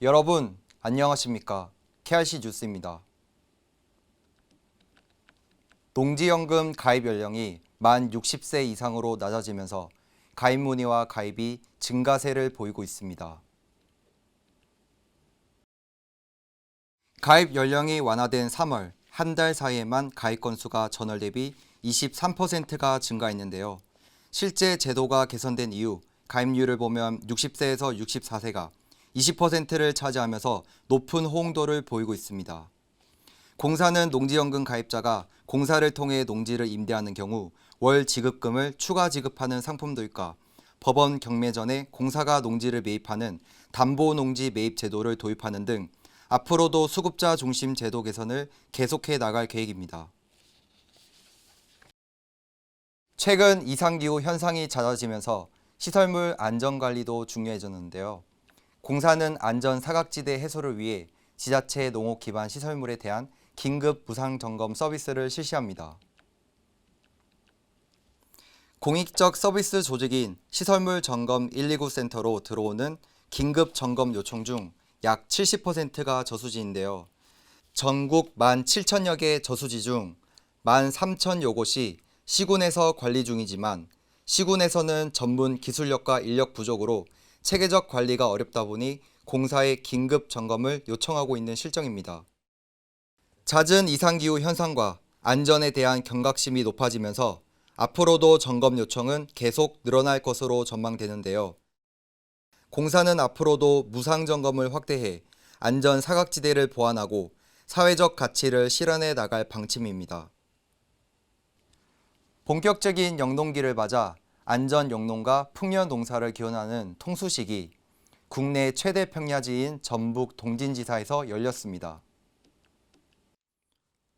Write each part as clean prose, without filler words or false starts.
여러분, 안녕하십니까? KRC 뉴스입니다. 농지연금 가입 연령이 만 60세 이상으로 낮아지면서 가입 문의와 가입이 증가세를 보이고 있습니다. 가입 연령이 완화된 3월 한 달 사이에만 가입 건수가 전월 대비 23%가 증가했는데요. 실제 제도가 개선된 이후 가입률을 보면 60세에서 64세가 20%를 차지하면서 높은 호응도를 보이고 있습니다. 공사는 농지연금 가입자가 공사를 통해 농지를 임대하는 경우 월 지급금을 추가 지급하는 상품들과 법원 경매 전에 공사가 농지를 매입하는 담보농지 매입 제도를 도입하는 등 앞으로도 수급자 중심 제도 개선을 계속해 나갈 계획입니다. 최근 이상기후 현상이 잦아지면서 시설물 안전관리도 중요해졌는데요. 공사는 안전 사각지대 해소를 위해 지자체 농업 기반 시설물에 대한 긴급 무상 점검 서비스를 실시합니다. 공익적 서비스 조직인 시설물 점검 129 센터로 들어오는 긴급 점검 요청 중 약 70%가 저수지인데요. 전국 17,000여 개 저수지 중 13,000여 곳이 시군에서 관리 중이지만 시군에서는 전문 기술력과 인력 부족으로 체계적 관리가 어렵다 보니 공사의 긴급 점검을 요청하고 있는 실정입니다. 잦은 이상기후 현상과 안전에 대한 경각심이 높아지면서 앞으로도 점검 요청은 계속 늘어날 것으로 전망되는데요. 공사는 앞으로도 무상 점검을 확대해 안전 사각지대를 보완하고 사회적 가치를 실현해 나갈 방침입니다. 본격적인 영농기를 맞아 안전 영농과 풍년 농사를 기원하는 통수식이 국내 최대 평야지인 전북 동진지사에서 열렸습니다.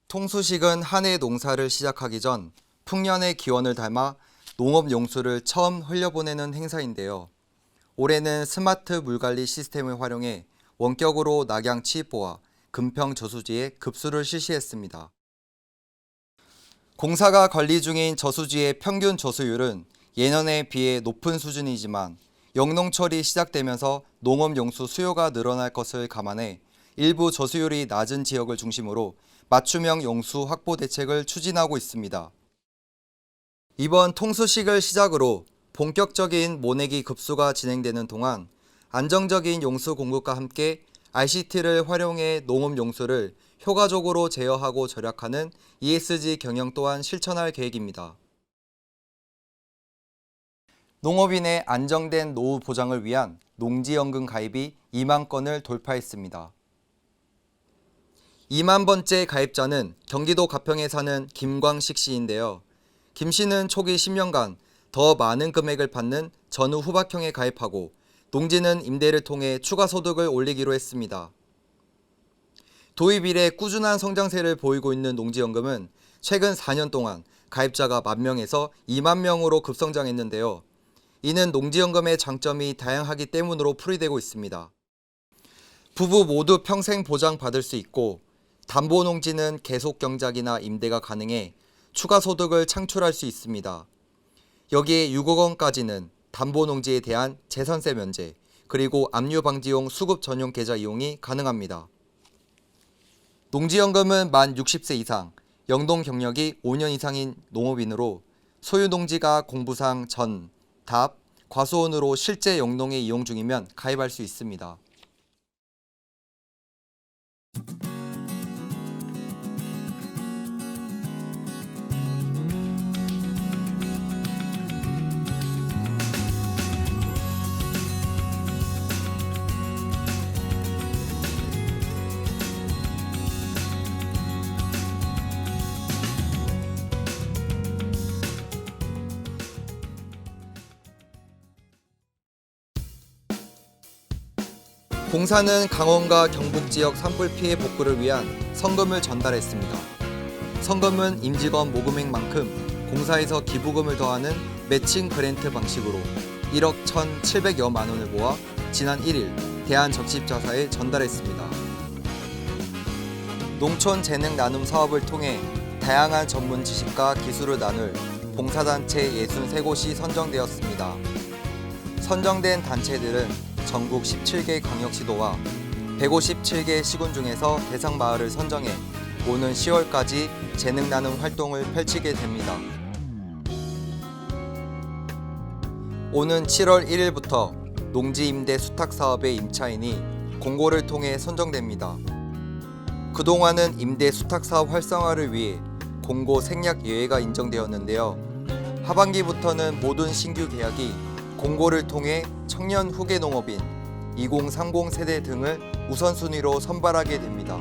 통수식은 한 해 농사를 시작하기 전 풍년의 기원을 담아 농업 용수를 처음 흘려보내는 행사인데요. 올해는 스마트 물관리 시스템을 활용해 원격으로 낙양 취입보와 금평 저수지에 급수를 실시했습니다. 공사가 관리 중인 저수지의 평균 저수율은 예년에 비해 높은 수준이지만 영농철이 시작되면서 농업용수 수요가 늘어날 것을 감안해 일부 저수율이 낮은 지역을 중심으로 맞춤형 용수 확보 대책을 추진하고 있습니다. 이번 통수식을 시작으로 본격적인 모내기 급수가 진행되는 동안 안정적인 용수 공급과 함께 ICT를 활용해 농업 용수를 효과적으로 제어하고 절약하는 ESG 경영 또한 실천할 계획입니다. 농업인의 안정된 노후 보장을 위한 농지연금 가입이 2만 건을 돌파했습니다. 2만 번째 가입자는 경기도 가평에 사는 김광식 씨인데요. 김 씨는 초기 10년간 더 많은 금액을 받는 전후 후박형에 가입하고 농지는 임대를 통해 추가 소득을 올리기로 했습니다. 도입 이래 꾸준한 성장세를 보이고 있는 농지연금은 최근 4년 동안 가입자가 10,000명에서 2만 명으로 급성장했는데요. 이는 농지연금의 장점이 다양하기 때문으로 풀이되고 있습니다. 부부 모두 평생 보장받을 수 있고 담보농지는 계속 경작이나 임대가 가능해 추가 소득을 창출할 수 있습니다. 여기에 6억 원까지는 담보농지에 대한 재산세 면제, 그리고 압류 방지용 수급 전용 계좌 이용이 가능합니다. 농지연금은 만 60세 이상, 영농 경력이 5년 이상인 농업인으로 소유 농지가 공부상 전, 답, 과수원으로 실제 영농에 이용 중이면 가입할 수 있습니다. 공사는 강원과 경북 지역 산불 피해 복구를 위한 성금을 전달했습니다. 성금은 임직원 모금액만큼 공사에서 기부금을 더하는 매칭 그랜트 방식으로 1억 1,700여만 원을 모아 지난 1일 대한적십자사에 전달했습니다. 농촌 재능 나눔 사업을 통해 다양한 전문 지식과 기술을 나눌 봉사단체 63곳이 선정되었습니다. 선정된 단체들은 전국 17개 광역시도와 157개 시군 중에서 대상 마을을 선정해 오는 10월까지 재능 나눔 활동을 펼치게 됩니다. 오는 7월 1일부터 농지 임대 수탁 사업의 임차인이 공고를 통해 선정됩니다. 그동안은 임대 수탁 사업 활성화를 위해 공고 생략 예외가 인정되었는데요. 하반기부터는 모든 신규 계약이 공고를 통해 청년 후계 농업인 2030 세대 등을 우선순위로 선발하게 됩니다.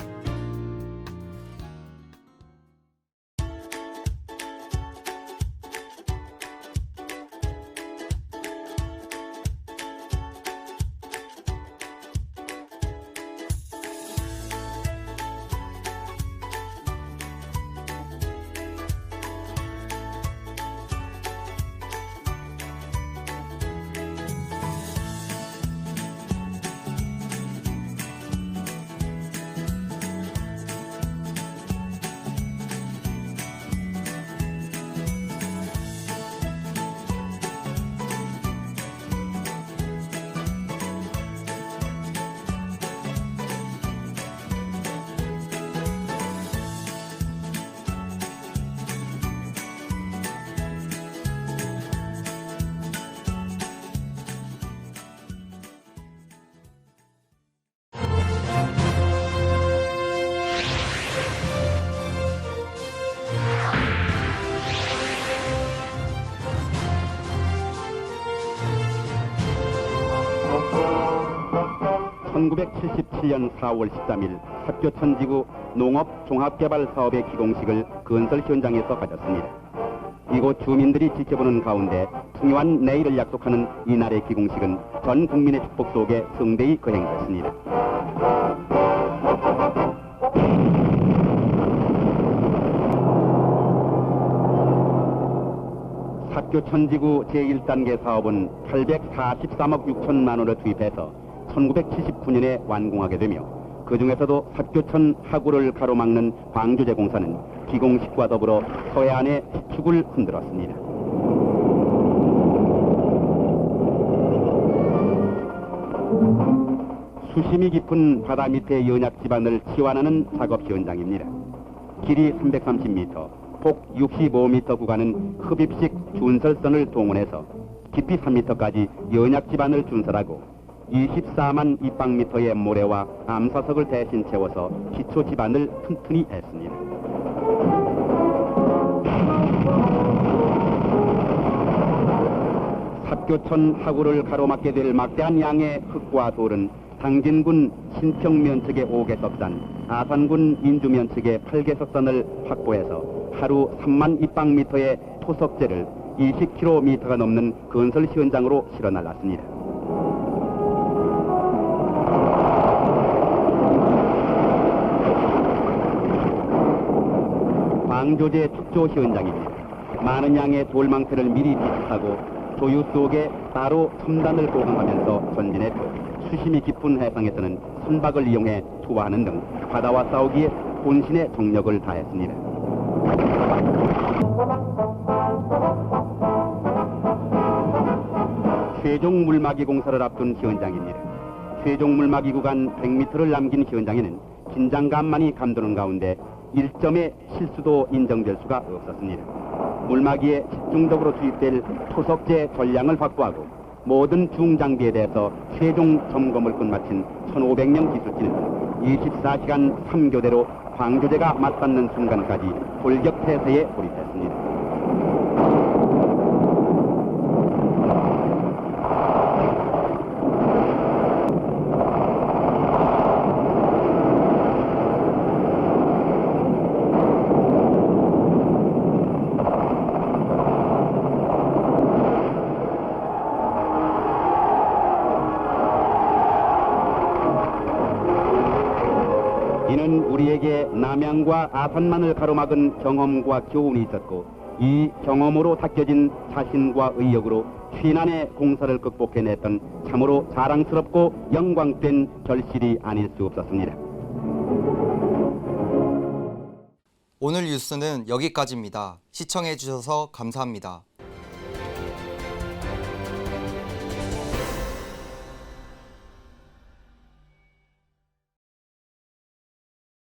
(1977년 4월 13일) 사교천지구 농업종합개발사업의 기공식을 건설 현장에서 가졌습니다. 이곳 주민들이 지켜보는 가운데 풍요한 내일을 약속하는 이날의 기공식은 전 국민의 축복 속에 성대히 거행됐습니다. 사교천지구 제1단계 사업은 843억 6천만 원을 투입해서 1979년에 완공하게 되며 그 중에서도 사교천 하구를 가로막는 방조제 공사는 기공식과 더불어 서해안의 축을 흔들었습니다. 수심이 깊은 바다 밑의 연약 지반을 치환하는 작업 현장입니다. 길이 330m, 폭 65m 구간은 흡입식 준설선을 동원해서 깊이 3m까지 연약 지반을 준설하고 24만 입방미터의 모래와 암사석을 대신 채워서 기초 지반을 튼튼히 했습니다. 사교천 하구를 가로막게 될 막대한 양의 흙과 돌은 당진군 신평면측의 5개석산, 아산군 인주면측의 8개석산을 확보해서 하루 3만 입방미터의 토석재를 20km가 넘는 건설 현장으로 실어 날랐습니다. 방조제 축조 현장입니다. 많은 양의 돌망태를 미리 비축하고 조유 속에 따로 첨단을 보강하면서 전진했고 수심이 깊은 해상에서는 선박을 이용해 투하하는 등 바다와 싸우기에 본신의 정력을 다했습니다. 최종 물막이 공사를 앞둔 현장입니다. 최종 물막이 구간 100m를 남긴 현장에는 긴장감만이 감도는 가운데 1점의 실수도 인정될 수가 없었습니다. 물막이에 집중적으로 투입될 토석재 전량을 확보하고 모든 중장비에 대해서 최종 점검을 끝마친 1,500명 기술진은 24시간 3교대로 방조제가 맞닿는 순간까지 돌격태세에 돌입했습니다. 이는 우리에게 남양과 아산만을 가로막은 경험과 교훈이 있었고 이 경험으로 닦여진 자신과 의욕으로 최난의 공사를 극복해냈던 참으로 자랑스럽고 영광된 결실이 아닐 수 없었습니다. 오늘 뉴스는 여기까지입니다. 시청해 주셔서 감사합니다.